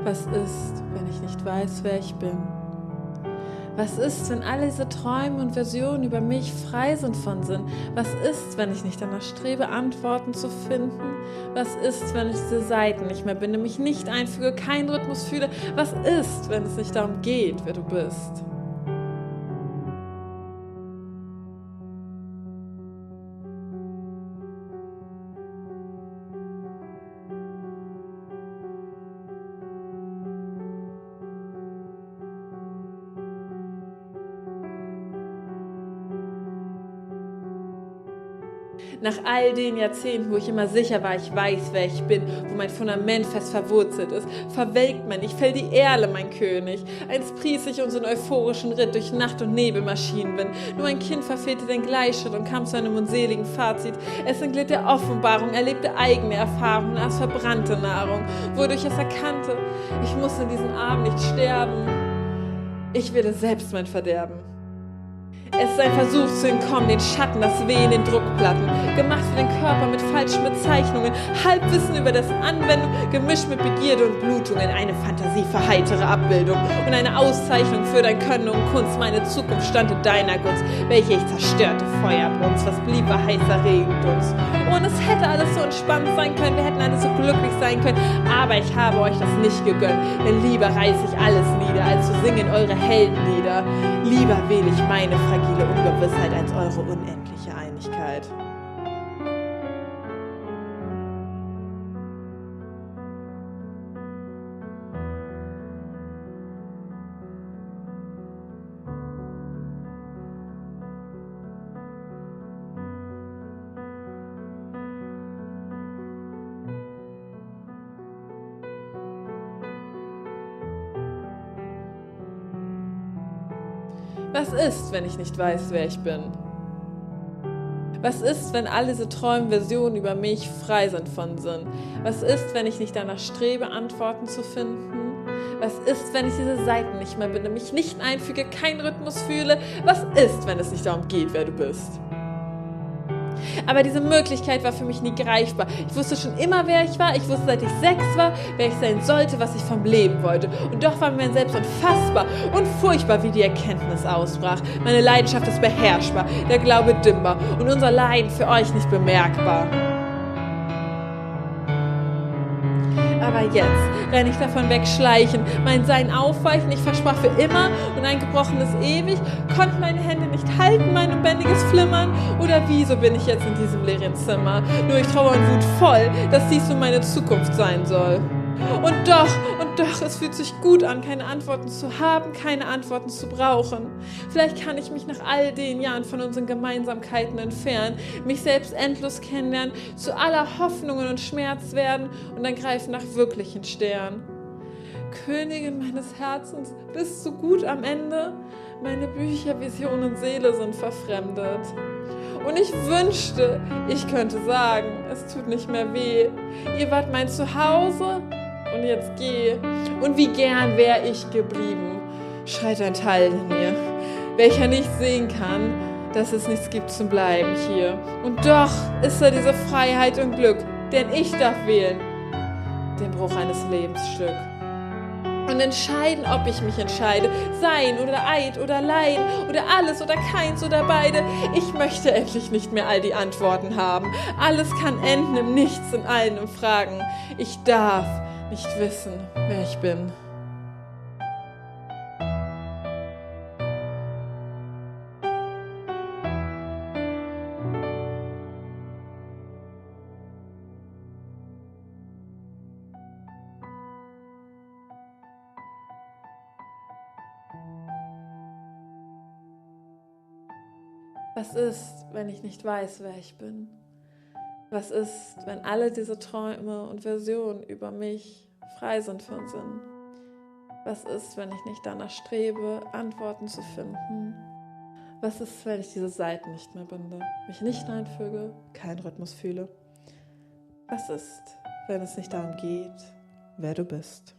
Was ist, wenn ich nicht weiß, wer ich bin? Was ist, wenn all diese Träume und Versionen über mich frei sind von Sinn? Was ist, wenn ich nicht danach strebe, Antworten zu finden? Was ist, wenn ich diese Seiten nicht mehr binde, mich nicht einfüge, keinen Rhythmus fühle? Was ist, wenn es nicht darum geht, wer du bist? Nach all den Jahrzehnten, wo ich immer sicher war, ich weiß, wer ich bin, wo mein Fundament fest verwurzelt ist, verwelkt man, ich fäll die Erle, mein König. Einst pries ich unseren euphorischen Ritt durch Nacht- und Nebelmaschinenwind. Nur ein Kind verfehlte den Gleichschritt und kam zu einem unseligen Fazit. Es entglitt der Offenbarung, erlebte eigene Erfahrungen, aß verbrannte Nahrung, wodurch es erkannte, ich muss in diesem Abend nicht sterben. Ich werde selbst mein Verderben. Es ist ein Versuch zu entkommen, den Schatten, das Wehen, den Druckplatten, gemacht für den Körper mit falschen Bezeichnungen, Halbwissen über dessen Anwendung, gemischt mit Begierde und Blutungen, eine fantasieverheitere Abbildung und eine Auszeichnung für dein Können und Kunst. Meine Zukunft stand in deiner Gunst, welche ich zerstörte Feuerbrunst, was blieb war heißer Regendunst. Und es hätte alles so entspannt sein können, wir hätten alle so glücklich sein können, aber ich habe euch das nicht gegönnt, denn lieber reiß ich alles nieder, als zu singen eure Heldenlieder. Lieber wähle ich meine fragile Ungewissheit als eure unendliche Einigkeit. Was ist, wenn ich nicht weiß, wer ich bin? Was ist, wenn all diese Träume, Versionen über mich frei sind von Sinn? Was ist, wenn ich nicht danach strebe, Antworten zu finden? Was ist, wenn ich diese Seiten nicht mehr binde, mich nicht einfüge, keinen Rhythmus fühle? Was ist, wenn es nicht darum geht, wer du bist? Aber diese Möglichkeit war für mich nie greifbar. Ich wusste schon immer, wer ich war. Ich wusste, seit ich 6 war, wer ich sein sollte, was ich vom Leben wollte. Und doch war mir selbst unfassbar und furchtbar, wie die Erkenntnis ausbrach. Meine Leidenschaft ist beherrschbar, der Glaube dimmbar und unser Leiden für euch nicht bemerkbar. Aber jetzt renne ich davon weg, schleichen, mein Sein aufweichen, ich versprach für immer und ein gebrochenes ewig, konnten meine Hände nicht halten, mein unbändiges Flimmern, oder wieso bin ich jetzt in diesem leeren Zimmer, nur ich Trauer und Wut voll, dass dies nun meine Zukunft sein soll. Und doch, es fühlt sich gut an, keine Antworten zu haben, keine Antworten zu brauchen. Vielleicht kann ich mich nach all den Jahren von unseren Gemeinsamkeiten entfernen, mich selbst endlos kennenlernen, zu aller Hoffnungen und Schmerz werden und dann greifen nach wirklichen Sternen. Königin meines Herzens, bist du gut am Ende? Meine Bücher, Vision und Seele sind verfremdet. Und ich wünschte, ich könnte sagen, es tut nicht mehr weh. Ihr wart mein Zuhause und jetzt geh. Und wie gern wär ich geblieben, schreit ein Teil in mir, welcher nicht sehen kann, dass es nichts gibt zum Bleiben hier. Und doch ist da diese Freiheit und Glück, denn ich darf wählen, den Bruch eines Lebensstück. Und entscheiden, ob ich mich entscheide, sein oder Eid oder Leiden oder alles oder keins oder beide. Ich möchte endlich nicht mehr all die Antworten haben. Alles kann enden im Nichts, in allen im Fragen. Ich darf nicht wissen, wer ich bin. Was ist, wenn ich nicht weiß, wer ich bin? Was ist, wenn alle diese Träume und Versionen über mich frei sind von Sinn? Was ist, wenn ich nicht danach strebe, Antworten zu finden? Was ist, wenn ich diese Seiten nicht mehr binde, mich nicht einfüge, keinen Rhythmus fühle? Was ist, wenn es nicht darum geht, wer du bist?